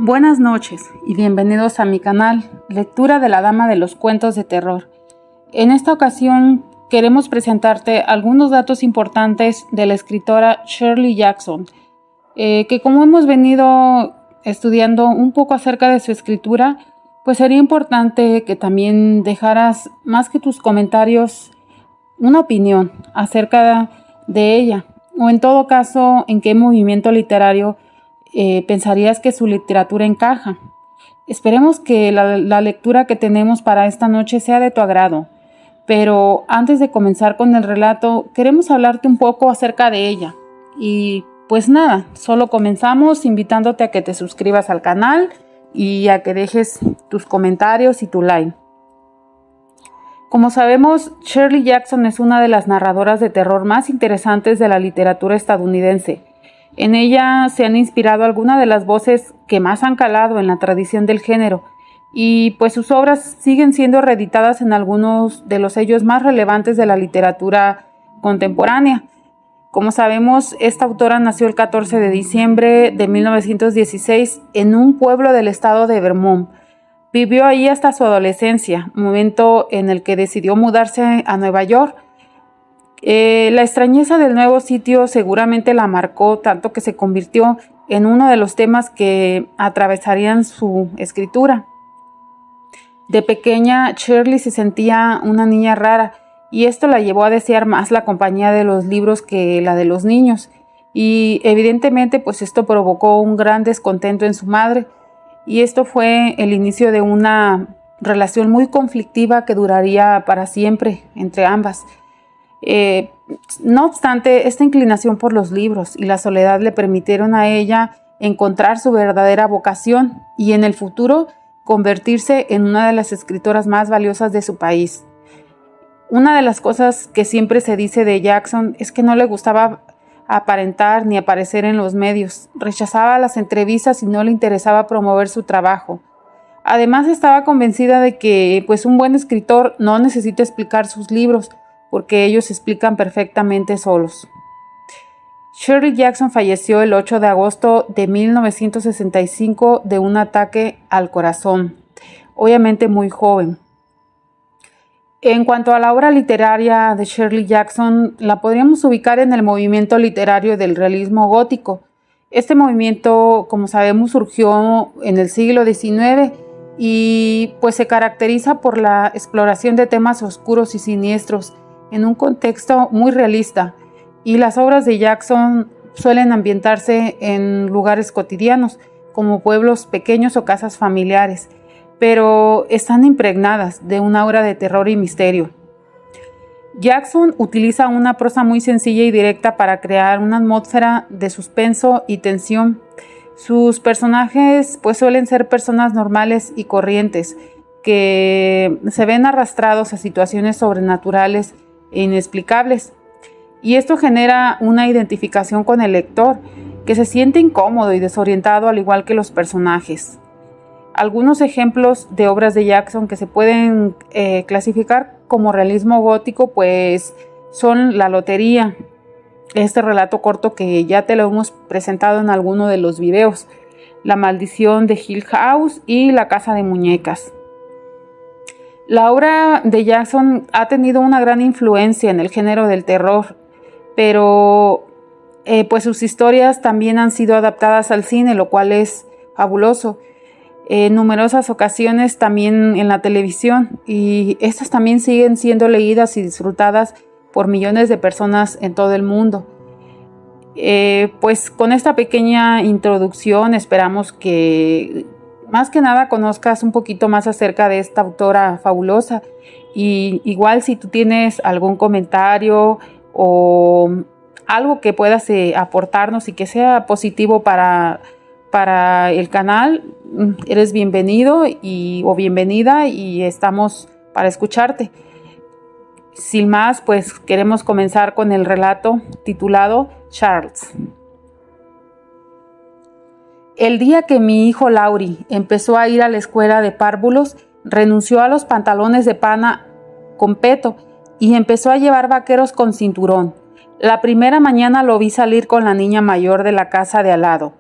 Buenas noches y bienvenidos a mi canal Lectura de la Dama de los Cuentos de Terror. En esta ocasión queremos presentarte algunos datos importantes de la escritora Shirley Jackson, que como hemos venido estudiando un poco acerca de su escritura, pues sería importante que también dejaras más que tus comentarios una opinión acerca de ella, o en todo caso en qué movimiento literario pensarías que su literatura encaja. Esperemos que la lectura que tenemos para esta noche sea de tu agrado, pero antes de comenzar con el relato, queremos hablarte un poco acerca de ella. Y pues nada, solo comenzamos invitándote a que te suscribas al canal y a que dejes tus comentarios y tu like. Como sabemos, Shirley Jackson es una de las narradoras de terror más interesantes de la literatura estadounidense. En ella se han inspirado algunas de las voces que más han calado en la tradición del género, y pues sus obras siguen siendo reeditadas en algunos de los sellos más relevantes de la literatura contemporánea. Como sabemos, esta autora nació el 14 de diciembre de 1916 en un pueblo del estado de Vermont. Vivió ahí hasta su adolescencia, momento en el que decidió mudarse a Nueva York. La extrañeza del nuevo sitio seguramente la marcó tanto que se convirtió en uno de los temas que atravesarían su escritura. De pequeña, Shirley se sentía una niña rara y esto la llevó a desear más la compañía de los libros que la de los niños. Y evidentemente, pues esto provocó un gran descontento en su madre, y esto fue el inicio de una relación muy conflictiva que duraría para siempre entre ambas. No obstante, esta inclinación por los libros y la soledad le permitieron a ella encontrar su verdadera vocación y en el futuro convertirse en una de las escritoras más valiosas de su país. Una de las cosas que siempre se dice de Jackson es que no le gustaba aparentar ni aparecer en los medios, rechazaba las entrevistas y no le interesaba promover su trabajo. Además, estaba convencida de que pues un buen escritor no necesita explicar sus libros, porque ellos se explican perfectamente solos. Shirley Jackson falleció el 8 de agosto de 1965 de un ataque al corazón, obviamente muy joven. En cuanto a la obra literaria de Shirley Jackson, la podríamos ubicar en el movimiento literario del realismo gótico. Este movimiento, como sabemos, surgió en el siglo XIX y pues se caracteriza por la exploración de temas oscuros y siniestros en un contexto muy realista, y las obras de Jackson suelen ambientarse en lugares cotidianos, como pueblos pequeños o casas familiares, pero están impregnadas de una aura de terror y misterio. Jackson utiliza una prosa muy sencilla y directa para crear una atmósfera de suspenso y tensión. Sus personajes pues suelen ser personas normales y corrientes, que se ven arrastrados a situaciones sobrenaturales e inexplicables, y esto genera una identificación con el lector, que se siente incómodo y desorientado al igual que los personajes. Algunos ejemplos de obras de Jackson que se pueden clasificar como realismo gótico pues son La Lotería, este relato corto que ya te lo hemos presentado en alguno de los videos, La Maldición de Hill House y La Casa de Muñecas. La obra de Jackson ha tenido una gran influencia en el género del terror, pero pues sus historias también han sido adaptadas al cine, lo cual es fabuloso. En numerosas ocasiones también en la televisión, y estas también siguen siendo leídas y disfrutadas por millones de personas en todo el mundo. Pues con esta pequeña introducción esperamos que más que nada conozcas un poquito más acerca de esta autora fabulosa, y igual si tú tienes algún comentario o algo que puedas aportarnos y que sea positivo para el canal, eres bienvenido o bienvenida y estamos para escucharte. Sin más, pues queremos comenzar con el relato titulado Charles. El día que mi hijo Laurie empezó a ir a la escuela de párvulos, renunció a los pantalones de pana con peto y empezó a llevar vaqueros con cinturón. La primera mañana lo vi salir con la niña mayor de la casa de al lado.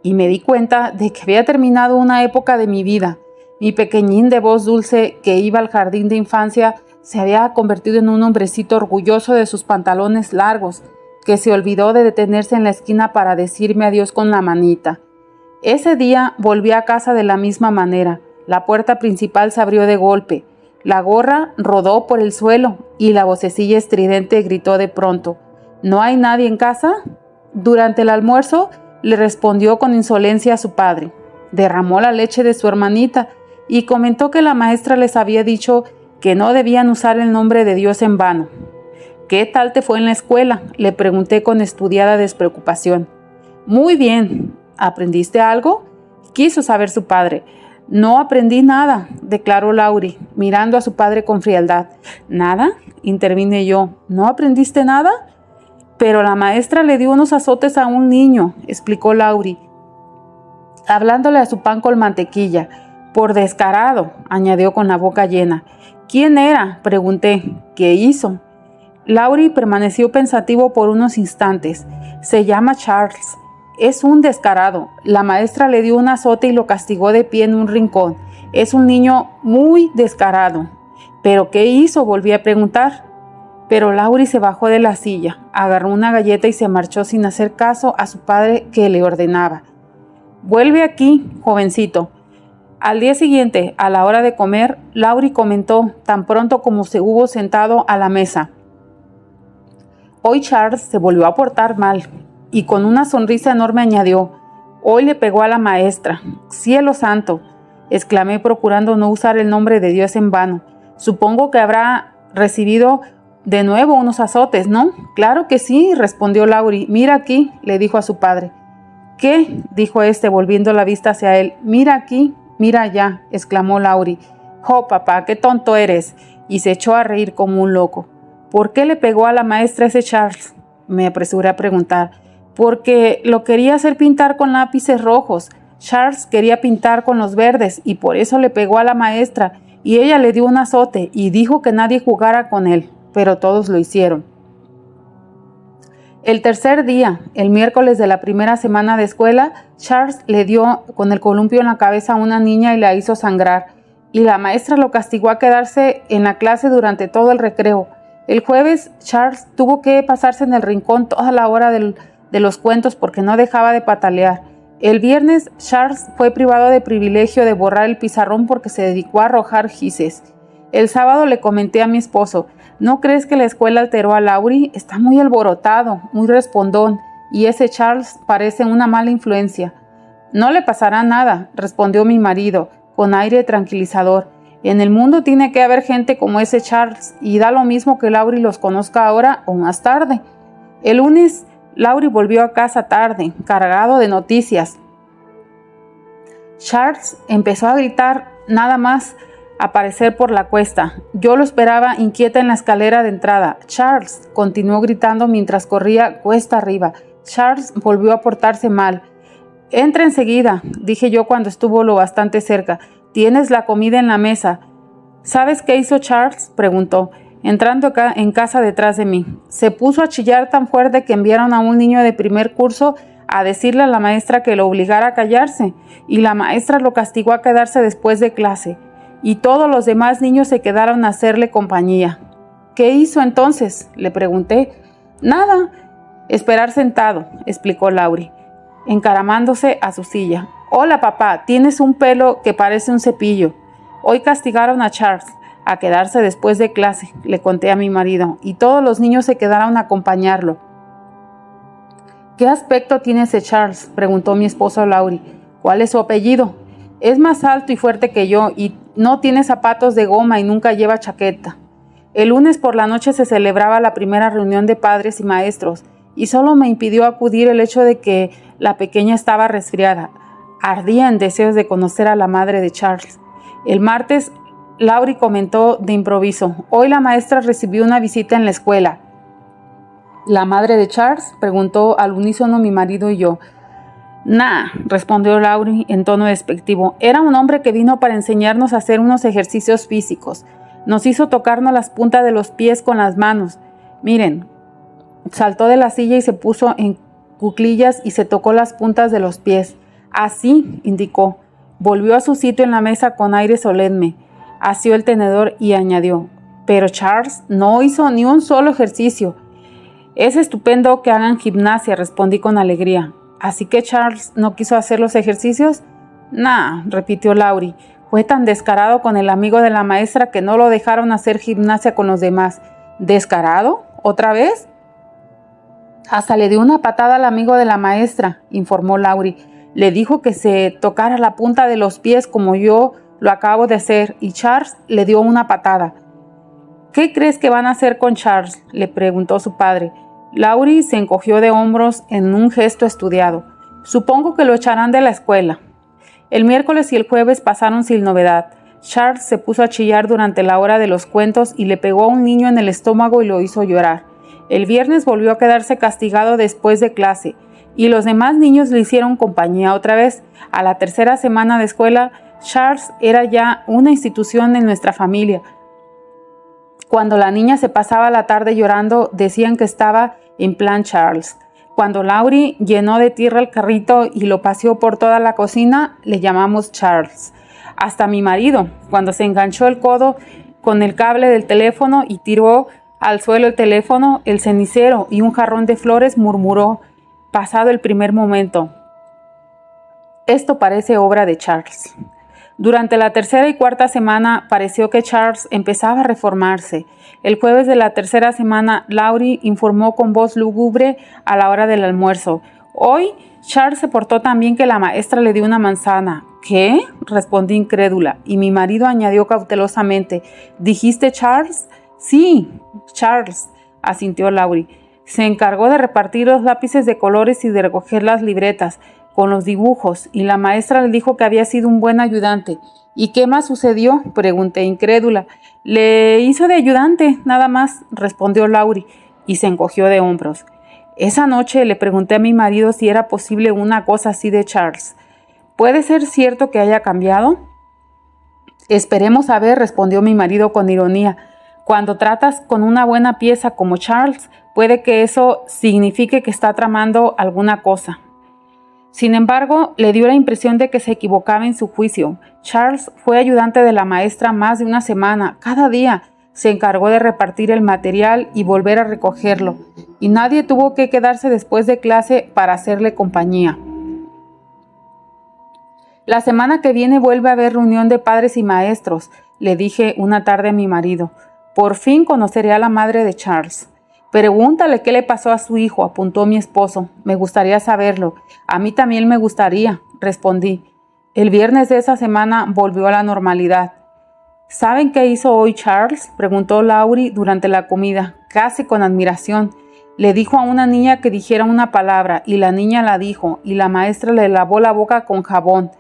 y me di cuenta de que había terminado una época de mi vida. Mi pequeñín de voz dulce que iba al jardín de infancia se había convertido en un hombrecito orgulloso de sus pantalones largos, que se olvidó de detenerse en la esquina para decirme adiós con la manita. Ese día volví a casa de la misma manera. La puerta principal se abrió de golpe. La gorra rodó por el suelo y la vocecilla estridente gritó de pronto: ¿No hay nadie en casa? Durante el almuerzo le respondió con insolencia a su padre. Derramó la leche de su hermanita y comentó que la maestra les había dicho que no debían usar el nombre de Dios en vano. ¿Qué tal te fue en la escuela?, le pregunté con estudiada despreocupación. Muy bien. ¿Aprendiste algo?, quiso saber su padre. No aprendí nada, declaró Laurie, mirando a su padre con frialdad. ¿Nada?, intervine yo. ¿No aprendiste nada? Pero la maestra le dio unos azotes a un niño, explicó Laurie, hablándole a su pan con mantequilla. Por descarado, añadió con la boca llena. ¿Quién era?, pregunté. ¿Qué hizo? Laurie permaneció pensativo por unos instantes. Se llama Charles. Es un descarado. La maestra le dio un azote y lo castigó de pie en un rincón. Es un niño muy descarado. ¿Pero qué hizo?, volví a preguntar. Pero Laurie se bajó de la silla, agarró una galleta y se marchó sin hacer caso a su padre, que le ordenaba: «Vuelve aquí, jovencito». Al día siguiente, a la hora de comer, Laurie comentó, tan pronto como se hubo sentado a la mesa: «Hoy Charles se volvió a portar mal», y con una sonrisa enorme añadió: «Hoy le pegó a la maestra». «Cielo santo», exclamé, procurando no usar el nombre de Dios en vano. «Supongo que habrá recibido de nuevo unos azotes, ¿no?». «Claro que sí», respondió Laurie. «Mira aquí», le dijo a su padre. «¿Qué?», dijo este, volviendo la vista hacia él. «Mira aquí, mira allá», exclamó Laurie. «Oh, papá, qué tonto eres», y se echó a reír como un loco. «¿Por qué le pegó a la maestra ese Charles?», me apresuré a preguntar. «Porque lo quería hacer pintar con lápices rojos. Charles quería pintar con los verdes y por eso le pegó a la maestra, y ella le dio un azote y dijo que nadie jugara con él, pero todos lo hicieron». El tercer día, el miércoles de la primera semana de escuela, Charles le dio con el columpio en la cabeza a una niña y la hizo sangrar, y la maestra lo castigó a quedarse en la clase durante todo el recreo. El jueves, Charles tuvo que pasarse en el rincón toda la hora de los cuentos porque no dejaba de patalear. El viernes, Charles fue privado de privilegio de borrar el pizarrón porque se dedicó a arrojar gises. El sábado le comenté a mi esposo: «¿No crees que la escuela alteró a Laurie? Está muy alborotado, muy respondón, y ese Charles parece una mala influencia». «No le pasará nada», respondió mi marido, con aire tranquilizador. «En el mundo tiene que haber gente como ese Charles, y da lo mismo que Laurie los conozca ahora o más tarde». El lunes, Laurie volvió a casa tarde, cargado de noticias. Charles empezó a gritar nada más aparecer por la cuesta. Yo lo esperaba inquieta en la escalera de entrada. «Charles», continuó gritando mientras corría cuesta arriba. Charles volvió a portarse mal. «Entra enseguida», dije yo cuando estuvo lo bastante cerca. «Tienes la comida en la mesa». «¿Sabes qué hizo Charles?», preguntó, entrando en casa detrás de mí. Se puso a chillar tan fuerte que enviaron a un niño de primer curso a decirle a la maestra que lo obligara a callarse, y la maestra lo castigó a quedarse después de clase, y todos los demás niños se quedaron a hacerle compañía. «¿Qué hizo entonces?», le pregunté. «Nada, esperar sentado», explicó Laurie, encaramándose a su silla. «Hola, papá, tienes un pelo que parece un cepillo». «Hoy castigaron a Charles a quedarse después de clase», le conté a mi marido, y todos los niños se quedaron a acompañarlo. «¿Qué aspecto tiene ese Charles?», preguntó mi esposo Laurie. «¿Cuál es su apellido?». «Es más alto y fuerte que yo, y no tiene zapatos de goma y nunca lleva chaqueta». El lunes por la noche se celebraba la primera reunión de padres y maestros, y solo me impidió acudir el hecho de que la pequeña estaba resfriada. Ardía en deseos de conocer a la madre de Charles. El martes, Laurie comentó de improviso: «Hoy la maestra recibió una visita en la escuela». «¿La madre de Charles?», preguntó al unísono mi marido y yo. «Nah», respondió Laurie en tono despectivo. «Era un hombre que vino para enseñarnos a hacer unos ejercicios físicos. Nos hizo tocarnos las puntas de los pies con las manos. Miren». Saltó de la silla y se puso en cuclillas y se tocó las puntas de los pies. Así, indicó. Volvió a su sitio en la mesa con aire solemne. Asió el tenedor y añadió: pero Charles no hizo ni un solo ejercicio. Es estupendo que hagan gimnasia, respondí con alegría. ¿Así que Charles no quiso hacer los ejercicios? Nah, repitió Laurie. Fue tan descarado con el amigo de la maestra que no lo dejaron hacer gimnasia con los demás. ¿Descarado? ¿Otra vez? Hasta le dio una patada al amigo de la maestra, informó Laurie. Le dijo que se tocara la punta de los pies como yo lo acabo de hacer, y Charles le dio una patada. ¿Qué crees que van a hacer con Charles?, le preguntó su padre. Laurie se encogió de hombros en un gesto estudiado. Supongo que lo echarán de la escuela. El miércoles y el jueves pasaron sin novedad. Charles se puso a chillar durante la hora de los cuentos y le pegó a un niño en el estómago y lo hizo llorar. El viernes volvió a quedarse castigado después de clase, y los demás niños le hicieron compañía otra vez. A la tercera semana de escuela, Charles era ya una institución en nuestra familia. Cuando la niña se pasaba la tarde llorando, decían que estaba en plan Charles. Cuando Laurie llenó de tierra el carrito y lo paseó por toda la cocina, le llamamos Charles. Hasta mi marido, cuando se enganchó el codo con el cable del teléfono y tiró al suelo el teléfono, el cenicero y un jarrón de flores, murmuró, pasado el primer momento: esto parece obra de Charles. Durante la tercera y cuarta semana pareció que Charles empezaba a reformarse. El jueves de la tercera semana, Laurie informó con voz lúgubre a la hora del almuerzo: hoy Charles se portó tan bien que la maestra le dio una manzana. ¿Qué?, respondí incrédula, y mi marido añadió cautelosamente: ¿dijiste Charles? Sí, Charles, asintió Laurie. Se encargó de repartir los lápices de colores y de recoger las libretas con los dibujos, y la maestra le dijo que había sido un buen ayudante. ¿Y qué más sucedió?, pregunté incrédula. Le hizo de ayudante, nada más, respondió Laurie, y se encogió de hombros. Esa noche le pregunté a mi marido si era posible una cosa así de Charles. ¿Puede ser cierto que haya cambiado? Esperemos a ver, respondió mi marido con ironía. Cuando tratas con una buena pieza como Charles, puede que eso signifique que está tramando alguna cosa. Sin embargo, le dio la impresión de que se equivocaba en su juicio. Charles fue ayudante de la maestra más de una semana. Cada día se encargó de repartir el material y volver a recogerlo, y nadie tuvo que quedarse después de clase para hacerle compañía. La semana que viene vuelve a haber reunión de padres y maestros, le dije una tarde a mi marido. Por fin conoceré a la madre de Charles. Pregúntale qué le pasó a su hijo, apuntó mi esposo. Me gustaría saberlo. A mí también me gustaría, respondí. El viernes de esa semana volvió a la normalidad. ¿Saben qué hizo hoy Charles?, preguntó Laurie durante la comida, casi con admiración. Le dijo a una niña que dijera una palabra, y la niña la dijo, y la maestra le lavó la boca con jabón.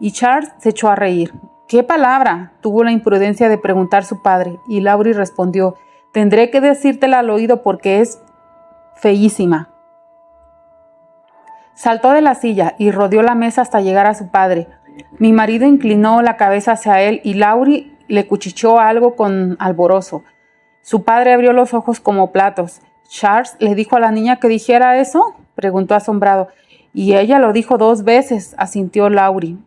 Y Charles se echó a reír. ¿Qué palabra?, tuvo la imprudencia de preguntar su padre, y Laurie respondió: tendré que decírtela al oído porque es feísima. Saltó de la silla y rodeó la mesa hasta llegar a su padre. Mi marido inclinó la cabeza hacia él y Laurie le cuchicheó algo con alborozo. Su padre abrió los ojos como platos. ¿Charles le dijo a la niña que dijera eso?, preguntó asombrado. Y ella lo dijo 2 veces, asintió Laurie.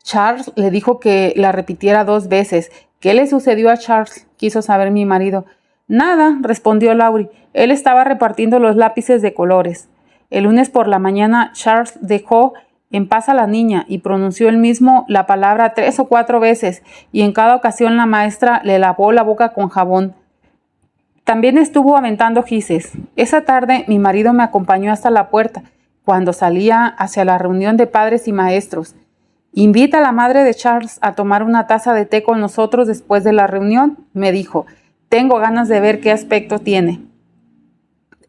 Charles le dijo que la repitiera 2 veces. ¿Qué le sucedió a Charles?, quiso saber mi marido. Nada, respondió Laurie. Él estaba repartiendo los lápices de colores. El lunes por la mañana Charles dejó en paz a la niña y pronunció él mismo la palabra 3 o 4 veces, y en cada ocasión la maestra le lavó la boca con jabón. También estuvo aventando gises. Esa tarde mi marido me acompañó hasta la puerta, cuando salía hacia la reunión de padres y maestros. «Invita a la madre de Charles a tomar una taza de té con nosotros después de la reunión», me dijo. «Tengo ganas de ver qué aspecto tiene».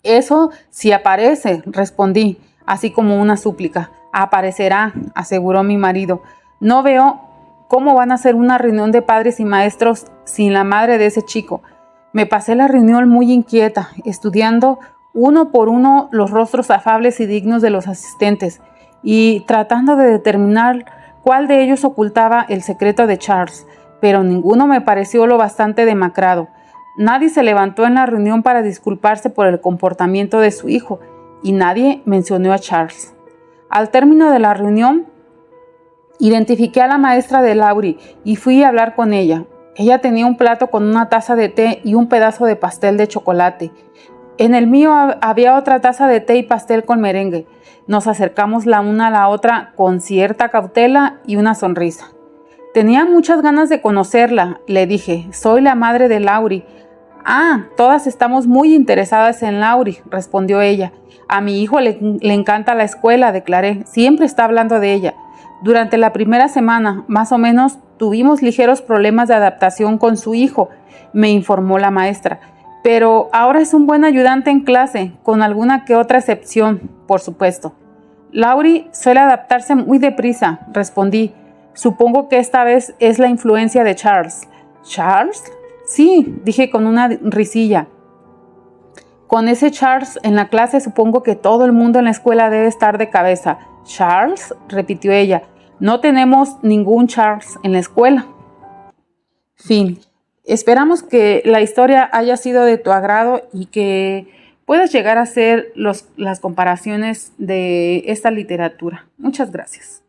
«Eso sí aparece», respondí, así como una súplica. «Aparecerá», aseguró mi marido. «No veo cómo van a hacer una reunión de padres y maestros sin la madre de ese chico». Me pasé la reunión muy inquieta, estudiando uno por uno los rostros afables y dignos de los asistentes y tratando de determinar cuál de ellos ocultaba el secreto de Charles, pero ninguno me pareció lo bastante demacrado. Nadie se levantó en la reunión para disculparse por el comportamiento de su hijo, y nadie mencionó a Charles. Al término de la reunión, identifiqué a la maestra de Laurie y fui a hablar con ella. Ella tenía un plato con una taza de té y un pedazo de pastel de chocolate. En el mío había otra taza de té y pastel con merengue. Nos acercamos la una a la otra con cierta cautela y una sonrisa. Tenía muchas ganas de conocerla, le dije. Soy la madre de Laurie. Ah, todas estamos muy interesadas en Laurie, respondió ella. A mi hijo le encanta la escuela, declaré. Siempre está hablando de ella. Durante la primera semana, más o menos, tuvimos ligeros problemas de adaptación con su hijo, me informó la maestra. Pero ahora es un buen ayudante en clase, con alguna que otra excepción, por supuesto. Laurie suele adaptarse muy deprisa, respondí. Supongo que esta vez es la influencia de Charles. ¿Charles? Sí, dije con una risilla. Con ese Charles en la clase supongo que todo el mundo en la escuela debe estar de cabeza. ¿Charles? Repitió ella. No tenemos ningún Charles en la escuela. Fin. Esperamos que la historia haya sido de tu agrado y que puedas llegar a hacer las comparaciones de esta literatura. Muchas gracias.